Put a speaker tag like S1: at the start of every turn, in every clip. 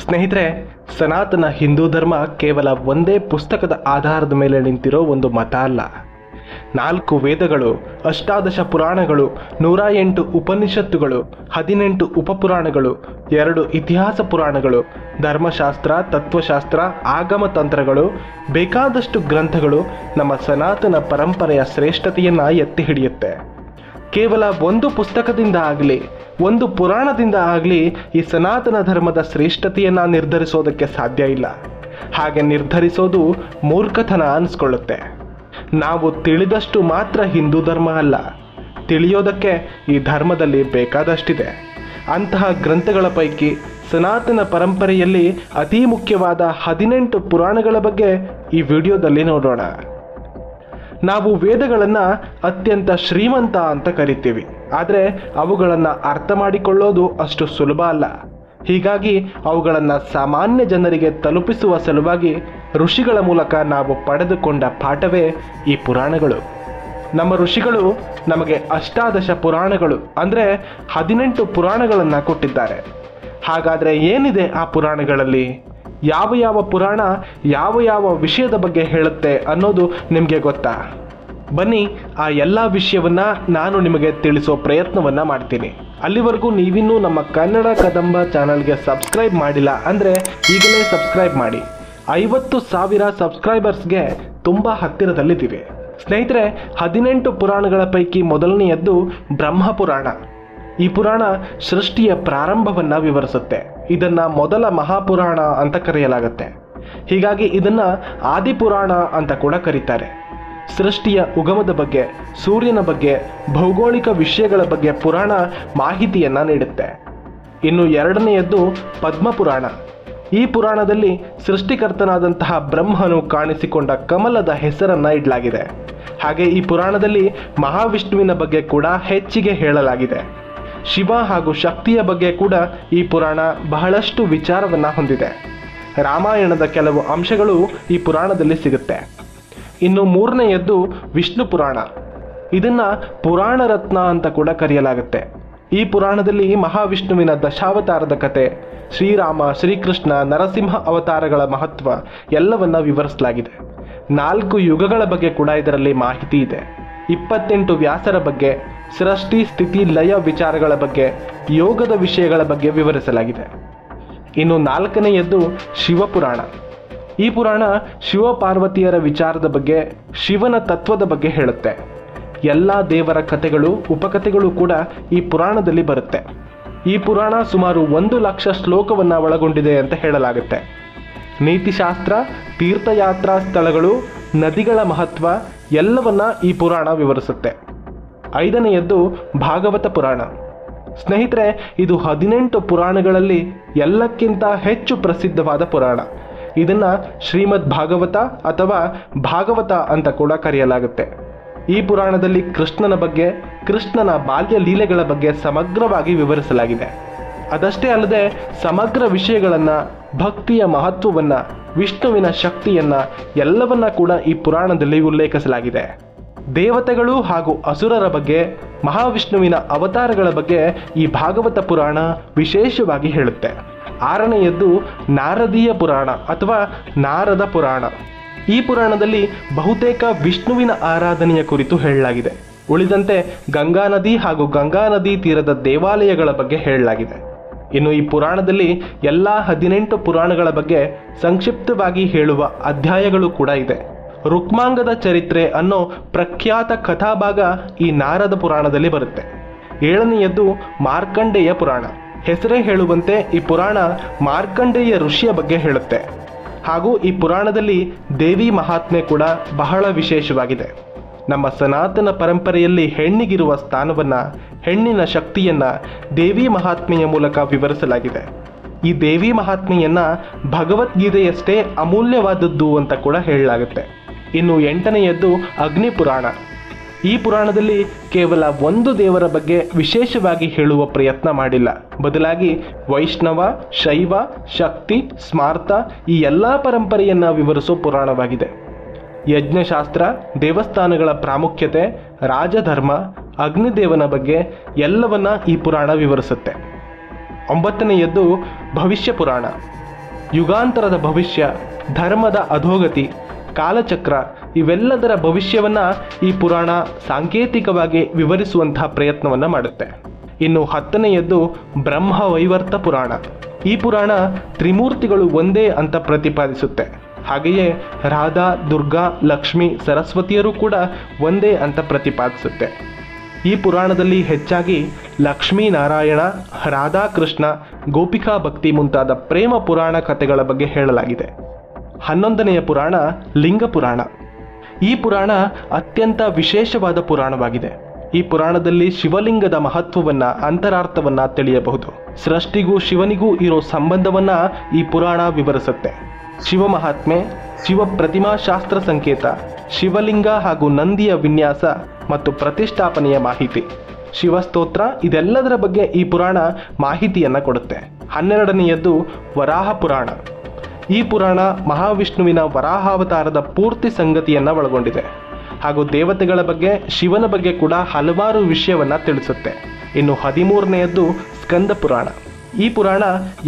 S1: ಸ್ನೇಹಿತರೆ, ಸನಾತನ ಹಿಂದೂ ಧರ್ಮ ಕೇವಲ ಒಂದೇ ಪುಸ್ತಕದ ಆಧಾರದ ಮೇಲೆ ನಿಂತಿರೋ ಒಂದು ಮತ ಅಲ್ಲ. 4 ವೇದಗಳು, 18 ಪುರಾಣಗಳು, 108 ಉಪನಿಷತ್ತುಗಳು, 18 ಉಪಪುರಾಣಗಳು, 2 ಇತಿಹಾಸ ಪುರಾಣಗಳು, ಧರ್ಮಶಾಸ್ತ್ರ, ತತ್ವಶಾಸ್ತ್ರ, ಆಗಮ ತಂತ್ರಗಳು, ಬೇಕಾದಷ್ಟು ಗ್ರಂಥಗಳು ನಮ್ಮ ಸನಾತನ ಪರಂಪರೆಯ ಶ್ರೇಷ್ಠತೆಯನ್ನು ಎತ್ತಿ ಹಿಡಿಯುತ್ತೆ. ಕೇವಲ ಒಂದು ಪುಸ್ತಕದಿಂದ ಆಗಲಿ, ಒಂದು ಪುರಾಣದಿಂದ ಆಗಲಿ ಈ ಸನಾತನ ಧರ್ಮದ ಶ್ರೇಷ್ಠತೆಯನ್ನು ನಿರ್ಧರಿಸೋದಕ್ಕೆ ಸಾಧ್ಯ ಇಲ್ಲ. ಹಾಗೆ ನಿರ್ಧರಿಸೋದು ಮೂರ್ಖತನ ಅನಿಸ್ಕೊಳ್ಳುತ್ತೆ. ನಾವು ತಿಳಿದಷ್ಟು ಮಾತ್ರ ಹಿಂದೂ ಧರ್ಮ ಅಲ್ಲ, ತಿಳಿಯೋದಕ್ಕೆ ಈ ಧರ್ಮದಲ್ಲಿ ಬೇಕಾದಷ್ಟಿದೆ. ಅಂತಹ ಗ್ರಂಥಗಳ ಪೈಕಿ ಸನಾತನ ಪರಂಪರೆಯಲ್ಲಿ ಅತಿ ಮುಖ್ಯವಾದ 18 ಪುರಾಣಗಳ ಬಗ್ಗೆ ಈ ವಿಡಿಯೋದಲ್ಲಿ ನೋಡೋಣ. ನಾವು ವೇದಗಳನ್ನು ಅತ್ಯಂತ ಶ್ರೀಮಂತ ಅಂತ ಕರಿತೀವಿ, ಆದರೆ ಅವುಗಳನ್ನು ಅರ್ಥ ಮಾಡಿಕೊಳ್ಳೋದು ಅಷ್ಟು ಸುಲಭ ಅಲ್ಲ. ಹೀಗಾಗಿ ಅವುಗಳನ್ನು ಸಾಮಾನ್ಯ ಜನರಿಗೆ ತಲುಪಿಸುವ ಸಲುವಾಗಿ ಋಷಿಗಳ ಮೂಲಕ ನಾವು ಪಡೆದುಕೊಂಡ ಪಾಠವೇ ಈ ಪುರಾಣಗಳು. ನಮ್ಮ ಋಷಿಗಳು ನಮಗೆ 18 ಪುರಾಣಗಳು ಅಂದರೆ 18 ಪುರಾಣಗಳನ್ನು ಕೊಟ್ಟಿದ್ದಾರೆ. ಹಾಗಾದರೆ ಏನಿದೆ ಆ ಪುರಾಣಗಳಲ್ಲಿ? ಯಾವ ಪುರಾಣ ಯಾವ ವಿಷಯದ ಬಗ್ಗೆ ಹೇಳುತ್ತೆ ಅನ್ನೋದು ನಿಮಗೆ ಗೊತ್ತಾ? ಬನ್ನಿ, ಆ ಎಲ್ಲ ವಿಷಯವನ್ನು ನಾನು ನಿಮಗೆ ತಿಳಿಸೋ ಪ್ರಯತ್ನವನ್ನು ಮಾಡ್ತೀನಿ. ಅಲ್ಲಿವರೆಗೂ ನೀವಿನ್ನೂ ನಮ್ಮ ಕನ್ನಡ ಕದಂಬ ಚಾನಲ್ಗೆ ಸಬ್ಸ್ಕ್ರೈಬ್ ಮಾಡಿಲ್ಲ ಅಂದರೆ ಈಗಲೇ ಸಬ್ಸ್ಕ್ರೈಬ್ ಮಾಡಿ. 50,000 ಸಬ್ಸ್ಕ್ರೈಬರ್ಸ್ಗೆ ತುಂಬ ಹತ್ತಿರದಲ್ಲಿದ್ದೀವಿ. ಸ್ನೇಹಿತರೆ, 18 ಪುರಾಣಗಳ ಪೈಕಿ ಮೊದಲನೆಯದ್ದು ಬ್ರಹ್ಮಪುರಾಣ. ಈ ಪುರಾಣ ಸೃಷ್ಟಿಯ ಪ್ರಾರಂಭವನ್ನು ವಿವರಿಸುತ್ತೆ. ಇದನ್ನು ಮೊದಲ ಮಹಾಪುರಾಣ ಅಂತ ಕರೆಯಲಾಗುತ್ತೆ. ಹೀಗಾಗಿ ಇದನ್ನು ಆದಿಪುರಾಣ ಅಂತ ಕೂಡ ಕರೀತಾರೆ. ಸೃಷ್ಟಿಯ ಉಗಮದ ಬಗ್ಗೆ, ಸೂರ್ಯನ ಬಗ್ಗೆ, ಭೌಗೋಳಿಕ ವಿಷಯಗಳ ಬಗ್ಗೆ ಪುರಾಣ ಮಾಹಿತಿಯನ್ನು ನೀಡುತ್ತೆ. ಇನ್ನು ಎರಡನೆಯದ್ದು ಪದ್ಮಪುರಾಣ. ಈ ಪುರಾಣದಲ್ಲಿ ಸೃಷ್ಟಿಕರ್ತನಾದಂತಹ ಬ್ರಹ್ಮನು ಕಾಣಿಸಿಕೊಂಡ ಕಮಲದ ಹೆಸರನ್ನು ಇಡಲಾಗಿದೆ. ಹಾಗೆ ಈ ಪುರಾಣದಲ್ಲಿ ಮಹಾವಿಷ್ಣುವಿನ ಬಗ್ಗೆ ಕೂಡ ಹೆಚ್ಚಿಗೆ ಹೇಳಲಾಗಿದೆ. ಶಿವ ಹಾಗೂ ಶಕ್ತಿಯ ಬಗ್ಗೆ ಕೂಡ ಈ ಪುರಾಣ ಬಹಳಷ್ಟು ವಿಚಾರವನ್ನು ಹೊಂದಿದೆ. ರಾಮಾಯಣದ ಕೆಲವು ಅಂಶಗಳು ಈ ಪುರಾಣದಲ್ಲಿ ಸಿಗುತ್ತೆ. ಇನ್ನು ಮೂರನೆಯದ್ದು ವಿಷ್ಣು ಪುರಾಣ. ಇದನ್ನು ಪುರಾಣ ರತ್ನ ಅಂತ ಕೂಡ ಕರೆಯಲಾಗುತ್ತೆ. ಈ ಪುರಾಣದಲ್ಲಿ ಮಹಾವಿಷ್ಣುವಿನ ದಶಾವತಾರದ ಕತೆ, ಶ್ರೀರಾಮ, ಶ್ರೀಕೃಷ್ಣ, ನರಸಿಂಹ ಅವತಾರಗಳ ಮಹತ್ವ ಎಲ್ಲವನ್ನ ವಿವರಿಸಲಾಗಿದೆ. 4 ಯುಗಗಳ ಬಗ್ಗೆ ಕೂಡ ಇದರಲ್ಲಿ ಮಾಹಿತಿ ಇದೆ. 28 ವ್ಯಾಸರ ಬಗ್ಗೆ, ಸೃಷ್ಟಿ ಸ್ಥಿತಿ ಲಯ ವಿಚಾರಗಳ ಬಗ್ಗೆ, ಯೋಗದ ವಿಷಯಗಳ ಬಗ್ಗೆ ವಿವರಿಸಲಾಗಿದೆ. ಇನ್ನು 4ನೆಯದ್ದು ಶಿವಪುರಾಣ. ಈ ಪುರಾಣ ಶಿವ ಪಾರ್ವತಿಯರ ವಿಚಾರದ ಬಗ್ಗೆ, ಶಿವನ ತತ್ವದ ಬಗ್ಗೆ ಹೇಳುತ್ತೆ. ಎಲ್ಲ ದೇವರ ಕಥೆಗಳು, ಉಪಕಥೆಗಳು ಕೂಡ ಈ ಪುರಾಣದಲ್ಲಿ ಬರುತ್ತೆ. ಈ ಪುರಾಣ ಸುಮಾರು 1,00,000 ಶ್ಲೋಕವನ್ನು ಒಳಗೊಂಡಿದೆ ಅಂತ ಹೇಳಲಾಗುತ್ತೆ. ನೀತಿಶಾಸ್ತ್ರ, ತೀರ್ಥಯಾತ್ರಾ ಸ್ಥಳಗಳು, ನದಿಗಳ ಮಹತ್ವ ಎಲ್ಲವನ್ನ ಈ ಪುರಾಣ ವಿವರಿಸುತ್ತೆ. 5ನೆಯದ್ದು ಭಾಗವತ ಪುರಾಣ. ಸ್ನೇಹಿತರೆ, ಇದು 18 ಪುರಾಣಗಳಲ್ಲಿ ಎಲ್ಲಕ್ಕಿಂತ ಹೆಚ್ಚು ಪ್ರಸಿದ್ಧವಾದ ಪುರಾಣ. ಇದನ್ನು ಶ್ರೀಮದ್ ಭಾಗವತ ಅಥವಾ ಭಾಗವತ ಅಂತ ಕೂಡ ಕರೆಯಲಾಗುತ್ತೆ. ಈ ಪುರಾಣದಲ್ಲಿ ಕೃಷ್ಣನ ಬಗ್ಗೆ, ಕೃಷ್ಣನ ಬಾಲ್ಯ ಲೀಲೆಗಳ ಬಗ್ಗೆ ಸಮಗ್ರವಾಗಿ ವಿವರಿಸಲಾಗಿದೆ. ಅದಷ್ಟೇ ಅಲ್ಲದೆ ಸಮಗ್ರ ವಿಷಯಗಳನ್ನು, ಭಕ್ತಿಯ ಮಹತ್ವವನ್ನು, ವಿಷ್ಣುವಿನ ಶಕ್ತಿಯನ್ನು ಎಲ್ಲವನ್ನ ಕೂಡ ಈ ಪುರಾಣದಲ್ಲಿ ಉಲ್ಲೇಖಿಸಲಾಗಿದೆ. ದೇವತೆಗಳು ಹಾಗೂ ಅಸುರರ ಬಗ್ಗೆ, ಮಹಾವಿಷ್ಣುವಿನ ಅವತಾರಗಳ ಬಗ್ಗೆ ಈ ಭಾಗವತ ಪುರಾಣ ವಿಶೇಷವಾಗಿ ಹೇಳುತ್ತೆ. 6ನೆಯದ್ದು ನಾರದೀಯ ಪುರಾಣ ಅಥವಾ ನಾರದ ಪುರಾಣ. ಈ ಪುರಾಣದಲ್ಲಿ ಬಹುತೇಕ ವಿಷ್ಣುವಿನ ಆರಾಧನೆಯ ಕುರಿತು ಹೇಳಲಾಗಿದೆ. ಉಳಿದಂತೆ ಗಂಗಾ ನದಿ ಹಾಗೂ ಗಂಗಾ ನದಿ ತೀರದ ದೇವಾಲಯಗಳ ಬಗ್ಗೆ ಹೇಳಲಾಗಿದೆ. ಇನ್ನು ಈ ಪುರಾಣದಲ್ಲಿ ಎಲ್ಲ 18 ಪುರಾಣಗಳ ಬಗ್ಗೆ ಸಂಕ್ಷಿಪ್ತವಾಗಿ ಹೇಳುವ ಅಧ್ಯಾಯಗಳು ಕೂಡ ಇದೆ. ರುಕ್ಮಾಂಗದ ಚರಿತ್ರೆ ಅನ್ನೋ ಪ್ರಖ್ಯಾತ ಕಥಾಭಾಗ ಈ ನಾರದ ಪುರಾಣದಲ್ಲಿ ಬರುತ್ತೆ. 7ನೆಯದ್ದು ಮಾರ್ಕಂಡೇಯ ಪುರಾಣ. ಹೆಸರೇ ಹೇಳುವಂತೆ ಈ ಪುರಾಣ ಮಾರ್ಕಂಡೇಯ ಋಷಿಯ ಬಗ್ಗೆ ಹೇಳುತ್ತೆ. ಹಾಗೂ ಈ ಪುರಾಣದಲ್ಲಿ ದೇವಿ ಮಹಾತ್ಮೆ ಕೂಡ ಬಹಳ ವಿಶೇಷವಾಗಿದೆ. ನಮ್ಮ ಸನಾತನ ಪರಂಪರೆಯಲ್ಲಿ ಹೆಣ್ಣಿಗಿರುವ ಸ್ಥಾನವನ್ನು, ಹೆಣ್ಣಿನ ಶಕ್ತಿಯನ್ನು ದೇವಿ ಮಹಾತ್ಮೆಯ ಮೂಲಕ ವಿವರಿಸಲಾಗಿದೆ. ಈ ದೇವಿ ಮಹಾತ್ಮೆಯನ್ನು ಭಗವದ್ಗೀತೆಯಷ್ಟೇ ಅಮೂಲ್ಯವಾದದ್ದು ಅಂತ ಕೂಡ ಹೇಳಲಾಗುತ್ತೆ. ಇನ್ನು 8ನೆಯದ್ದು ಅಗ್ನಿ ಪುರಾಣ. ಈ ಪುರಾಣದಲ್ಲಿ ಕೇವಲ ಒಂದು ದೇವರ ಬಗ್ಗೆ ವಿಶೇಷವಾಗಿ ಹೇಳುವ ಪ್ರಯತ್ನ ಮಾಡಿಲ್ಲ. ಬದಲಾಗಿ ವೈಷ್ಣವ, ಶೈವ, ಶಕ್ತಿ, ಸ್ಮಾರ್ತ ಈ ಎಲ್ಲ ಪರಂಪರೆಯನ್ನು ವಿವರಿಸೋ ಪುರಾಣವಾಗಿದೆ. ಯಜ್ಞಶಾಸ್ತ್ರ, ದೇವಸ್ಥಾನಗಳ ಪ್ರಾಮುಖ್ಯತೆ, ರಾಜಧರ್ಮ, ಅಗ್ನಿದೇವನ ಬಗ್ಗೆ ಎಲ್ಲವನ್ನ ಈ ಪುರಾಣ ವಿವರಿಸುತ್ತೆ. 9ನೆಯದ್ದು ಭವಿಷ್ಯ ಪುರಾಣ. ಯುಗಾಂತರದ ಭವಿಷ್ಯ, ಧರ್ಮದ ಅಧೋಗತಿ, ಕಾಲಚಕ್ರ ಇವೆಲ್ಲದರ ಭವಿಷ್ಯವನ್ನು ಈ ಪುರಾಣ ಸಾಂಕೇತಿಕವಾಗಿ ವಿವರಿಸುವಂತಹ ಪ್ರಯತ್ನವನ್ನು ಮಾಡುತ್ತೆ. ಇನ್ನು 10ನೆಯದ್ದು ಬ್ರಹ್ಮವೈವರ್ತ ಪುರಾಣ. ಈ ಪುರಾಣ ತ್ರಿಮೂರ್ತಿಗಳು ಒಂದೇ ಅಂತ ಪ್ರತಿಪಾದಿಸುತ್ತೆ. ಹಾಗೆಯೇ ರಾಧಾ, ದುರ್ಗಾ, ಲಕ್ಷ್ಮಿ, ಸರಸ್ವತಿಯರು ಕೂಡ ಒಂದೇ ಅಂತ ಪ್ರತಿಪಾದಿಸುತ್ತೆ. ಈ ಪುರಾಣದಲ್ಲಿ ಹೆಚ್ಚಾಗಿ ಲಕ್ಷ್ಮೀನಾರಾಯಣ, ರಾಧಾಕೃಷ್ಣ, ಗೋಪಿಕಾ ಭಕ್ತಿ ಮುಂತಾದ ಪ್ರೇಮ ಪುರಾಣ ಕಥೆಗಳ ಬಗ್ಗೆ ಹೇಳಲಾಗಿದೆ. 11ನೆಯ ಪುರಾಣ ಲಿಂಗ ಪುರಾಣ. ಈ ಪುರಾಣ ಅತ್ಯಂತ ವಿಶೇಷವಾದ ಪುರಾಣವಾಗಿದೆ. ಈ ಪುರಾಣದಲ್ಲಿ ಶಿವಲಿಂಗದ ಮಹತ್ವವನ್ನು, ಅಂತರಾರ್ಥವನ್ನು ತಿಳಿಯಬಹುದು. ಸೃಷ್ಟಿಗೂ ಶಿವನಿಗೂ ಇರೋ ಸಂಬಂಧವನ್ನು ಈ ಪುರಾಣ ವಿವರಿಸುತ್ತೆ. ಶಿವ ಮಹಾತ್ಮೆ, ಶಿವ ಪ್ರತಿಮಾ ಶಾಸ್ತ್ರ ಸಂಕೇತ, ಶಿವಲಿಂಗ ಹಾಗೂ ನಂದಿಯ ವಿನ್ಯಾಸ ಮತ್ತು ಪ್ರತಿಷ್ಠಾಪನೆಯ ಮಾಹಿತಿ, ಶಿವಸ್ತೋತ್ರ ಇದೆಲ್ಲದರ ಬಗ್ಗೆ ಈ ಪುರಾಣ ಮಾಹಿತಿಯನ್ನು ಕೊಡುತ್ತೆ. 12ನೆಯದ್ದು ವರಾಹ ಪುರಾಣ. ಈ ಪುರಾಣ ಮಹಾವಿಷ್ಣುವಿನ ವರಾಹಾವತಾರದ ಪೂರ್ತಿ ಸಂಗತಿಯನ್ನು ಒಳಗೊಂಡಿದೆ ಹಾಗೂ ದೇವತೆಗಳ ಬಗ್ಗೆ, ಶಿವನ ಬಗ್ಗೆ ಕೂಡ ಹಲವಾರು ವಿಷಯವನ್ನು ತಿಳಿಸುತ್ತೆ. ಇನ್ನು 13ನೆಯದ್ದು ಸ್ಕಂದ ಪುರಾಣ. ಈ ಪುರಾಣ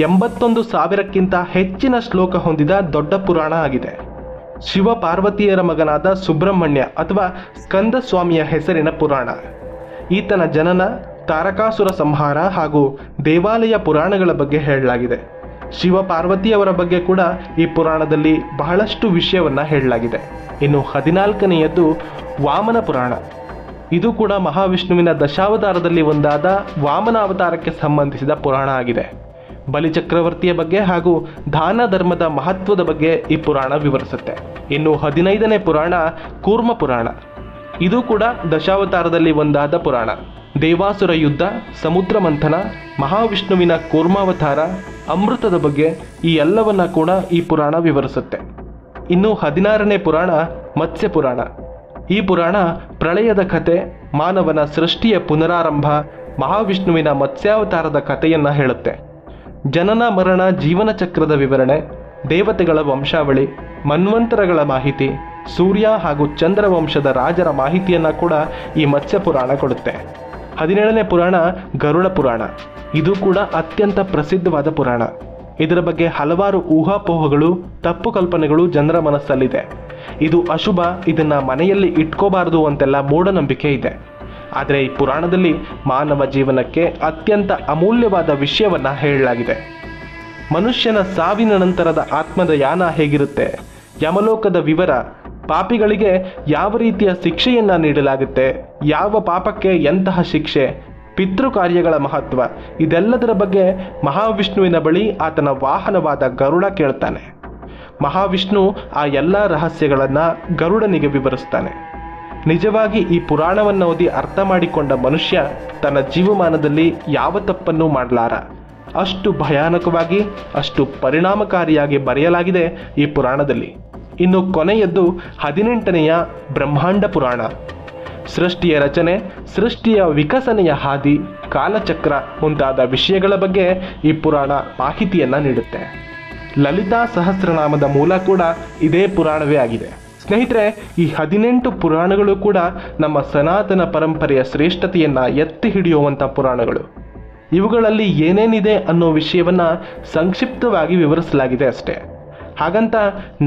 S1: 81,000ಕ್ಕಿಂತ ಹೆಚ್ಚಿನ ಶ್ಲೋಕ ಹೊಂದಿದ ದೊಡ್ಡ ಪುರಾಣ ಆಗಿದೆ. ಶಿವ ಪಾರ್ವತಿಯರ ಮಗನಾದ ಸುಬ್ರಹ್ಮಣ್ಯ ಅಥವಾ ಸ್ಕಂದ ಸ್ವಾಮಿಯ ಹೆಸರಿನ ಪುರಾಣ. ಈತನ ಜನನ, ತಾರಕಾಸುರ ಸಂಹಾರ ಹಾಗೂ ದೇವಾಲಯ ಪುರಾಣಗಳ ಬಗ್ಗೆ ಹೇಳಲಾಗಿದೆ. ಶಿವ ಪಾರ್ವತಿಯವರ ಬಗ್ಗೆ ಕೂಡ ಈ ಪುರಾಣದಲ್ಲಿ ಬಹಳಷ್ಟು ವಿಷಯವನ್ನು ಹೇಳಲಾಗಿದೆ. ಇನ್ನು 14ನೆಯದ್ದು ವಾಮನ ಪುರಾಣ. ಇದು ಕೂಡ ಮಹಾವಿಷ್ಣುವಿನ ದಶಾವತಾರದಲ್ಲಿ ಒಂದಾದ ವಾಮನ ಅವತಾರಕ್ಕೆ ಸಂಬಂಧಿಸಿದ ಪುರಾಣ ಆಗಿದೆ. ಬಲಿಚಕ್ರವರ್ತಿಯ ಬಗ್ಗೆ ಹಾಗೂ ದಾನ ಧರ್ಮದ ಮಹತ್ವದ ಬಗ್ಗೆ ಈ ಪುರಾಣ ವಿವರಿಸುತ್ತೆ. ಇನ್ನು 15ನೇ ಪುರಾಣ ಕೂರ್ಮ ಪುರಾಣ. ಇದು ಕೂಡ ದಶಾವತಾರದಲ್ಲಿ ಒಂದಾದ ಪುರಾಣ. ದೇವಾಸುರ ಯುದ್ಧ, ಸಮುದ್ರ ಮಂಥನ, ಮಹಾವಿಷ್ಣುವಿನ ಕೂರ್ಮಾವತಾರ, ಅಮೃತದ ಬಗ್ಗೆ ಈ ಎಲ್ಲವನ್ನ ಕೂಡ ಈ ಪುರಾಣ ವಿವರಿಸುತ್ತೆ. ಇನ್ನು 16ನೇ ಪುರಾಣ ಮತ್ಸ್ಯ ಪುರಾಣ. ಈ ಪುರಾಣ ಪ್ರಳಯದ ಕಥೆ, ಮಾನವನ ಸೃಷ್ಟಿಯ ಪುನರಾರಂಭ, ಮಹಾವಿಷ್ಣುವಿನ ಮತ್ಸ್ಯಾವತಾರದ ಕಥೆಯನ್ನು ಹೇಳುತ್ತೆ. ಜನನ ಮರಣ ಜೀವನ ಚಕ್ರದ ವಿವರಣೆ, ದೇವತೆಗಳ ವಂಶಾವಳಿ, ಮನ್ವಂತರಗಳ ಮಾಹಿತಿ, ಸೂರ್ಯ ಹಾಗೂ ಚಂದ್ರ ವಂಶದ ರಾಜರ ಮಾಹಿತಿಯನ್ನು ಕೂಡ ಈ ಮತ್ಸ್ಯ ಪುರಾಣ ಕೊಡುತ್ತೆ. 17ನೇ ಪುರಾಣ ಗರುಡ ಪುರಾಣ. ಇದು ಕೂಡ ಅತ್ಯಂತ ಪ್ರಸಿದ್ಧವಾದ ಪುರಾಣ. ಇದರ ಬಗ್ಗೆ ಹಲವಾರು ಊಹಾಪೋಹಗಳು, ತಪ್ಪು ಕಲ್ಪನೆಗಳು ಜನರ ಮನಸ್ಸಲ್ಲಿದೆ. ಇದು ಅಶುಭ, ಇದನ್ನು ಮನೆಯಲ್ಲಿ ಇಟ್ಕೋಬಾರದು ಅಂತೆಲ್ಲ ಮೂಢನಂಬಿಕೆ ಇದೆ. ಆದರೆ ಈ ಪುರಾಣದಲ್ಲಿ ಮಾನವ ಜೀವನಕ್ಕೆ ಅತ್ಯಂತ ಅಮೂಲ್ಯವಾದ ವಿಷಯವನ್ನು ಹೇಳಲಾಗಿದೆ. ಮನುಷ್ಯನ ಸಾವಿನ ನಂತರದ ಆತ್ಮದ ಯಾನ ಹೇಗಿರುತ್ತೆ, ಯಮಲೋಕದ ವಿವರ, ಪಾಪಿಗಳಿಗೆ ಯಾವ ರೀತಿಯ ಶಿಕ್ಷೆಯನ್ನು ನೀಡಲಾಗುತ್ತೆ, ಯಾವ ಪಾಪಕ್ಕೆ ಎಂತಹ ಶಿಕ್ಷೆ, ಪಿತೃ ಕಾರ್ಯಗಳ ಮಹತ್ವ ಇದೆಲ್ಲದರ ಬಗ್ಗೆ ಮಹಾವಿಷ್ಣುವಿನ ಬಳಿ ಆತನ ವಾಹನವಾದ ಗರುಡ ಕೇಳ್ತಾನೆ. ಮಹಾವಿಷ್ಣು ಆ ಎಲ್ಲ ರಹಸ್ಯಗಳನ್ನು ಗರುಡನಿಗೆ ವಿವರಿಸ್ತಾನೆ. ನಿಜವಾಗಿ ಈ ಪುರಾಣವನ್ನು ಓದಿ ಅರ್ಥ ಮಾಡಿಕೊಂಡ ಮನುಷ್ಯ ತನ್ನ ಜೀವಮಾನದಲ್ಲಿ ಯಾವ ತಪ್ಪನ್ನು ಮಾಡಲಾರ. ಅಷ್ಟು ಭಯಾನಕವಾಗಿ, ಅಷ್ಟು ಪರಿಣಾಮಕಾರಿಯಾಗಿ ಬರೆಯಲಾಗಿದೆ ಈ ಪುರಾಣದಲ್ಲಿ. ಇನ್ನು ಕೊನೆಯದ್ದು 18ನೆಯ ಬ್ರಹ್ಮಾಂಡ ಪುರಾಣ. ಸೃಷ್ಟಿಯ ರಚನೆ, ಸೃಷ್ಟಿಯ ವಿಕಸನೆಯ ಹಾದಿ, ಕಾಲಚಕ್ರ ಮುಂತಾದ ವಿಷಯಗಳ ಬಗ್ಗೆ ಈ ಪುರಾಣ ಮಾಹಿತಿಯನ್ನು ನೀಡುತ್ತೆ. ಲಲಿತಾ ಸಹಸ್ರನಾಮದ ಮೂಲ ಕೂಡ ಇದೇ ಪುರಾಣವೇ ಆಗಿದೆ. ಸ್ನೇಹಿತರೆ, ಈ 18 ಪುರಾಣಗಳು ಕೂಡ ನಮ್ಮ ಸನಾತನ ಪರಂಪರೆಯ ಶ್ರೇಷ್ಠತೆಯನ್ನು ಎತ್ತಿ ಹಿಡಿಯುವಂಥ ಪುರಾಣಗಳು. ಇವುಗಳಲ್ಲಿ ಏನೇನಿದೆ ಅನ್ನೋ ವಿಷಯವನ್ನು ಸಂಕ್ಷಿಪ್ತವಾಗಿ ವಿವರಿಸಲಾಗಿದೆ ಅಷ್ಟೇ. ಹಾಗಂತ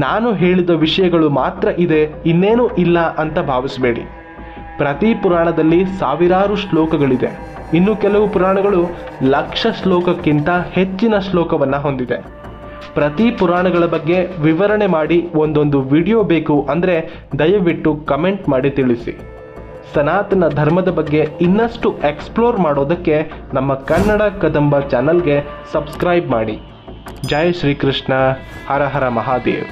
S1: ನಾನು ಹೇಳಿದ ವಿಷಯಗಳು ಮಾತ್ರ ಇದೆ, ಇನ್ನೇನೂ ಇಲ್ಲ ಅಂತ ಭಾವಿಸಬೇಡಿ. ಪ್ರತಿ ಪುರಾಣದಲ್ಲಿ ಸಾವಿರಾರು ಶ್ಲೋಕಗಳಿದೆ. ಇನ್ನು ಕೆಲವು ಪುರಾಣಗಳು 1,00,000 ಶ್ಲೋಕಕ್ಕಿಂತ ಹೆಚ್ಚಿನ ಶ್ಲೋಕವನ್ನು ಹೊಂದಿದೆ. ಪ್ರತಿ ಪುರಾಣಗಳ ಬಗ್ಗೆ ವಿವರಣೆ ಮಾಡಿ ಒಂದೊಂದು ವಿಡಿಯೋ ಬೇಕು ಅಂದರೆ ದಯವಿಟ್ಟು ಕಮೆಂಟ್ ಮಾಡಿ ತಿಳಿಸಿ. ಸನಾತನ ಧರ್ಮದ ಬಗ್ಗೆ ಇನ್ನಷ್ಟು ಎಕ್ಸ್ಪ್ಲೋರ್ ಮಾಡೋದಕ್ಕೆ ನಮ್ಮ ಕನ್ನಡ ಕದಂಬ ಚಾನಲ್ಗೆ ಸಬ್ಸ್ಕ್ರೈಬ್ ಮಾಡಿ. ಜೈ ಶ್ರೀಕೃಷ್ಣ. ಹರ ಹರ ಮಹಾದೇವ್.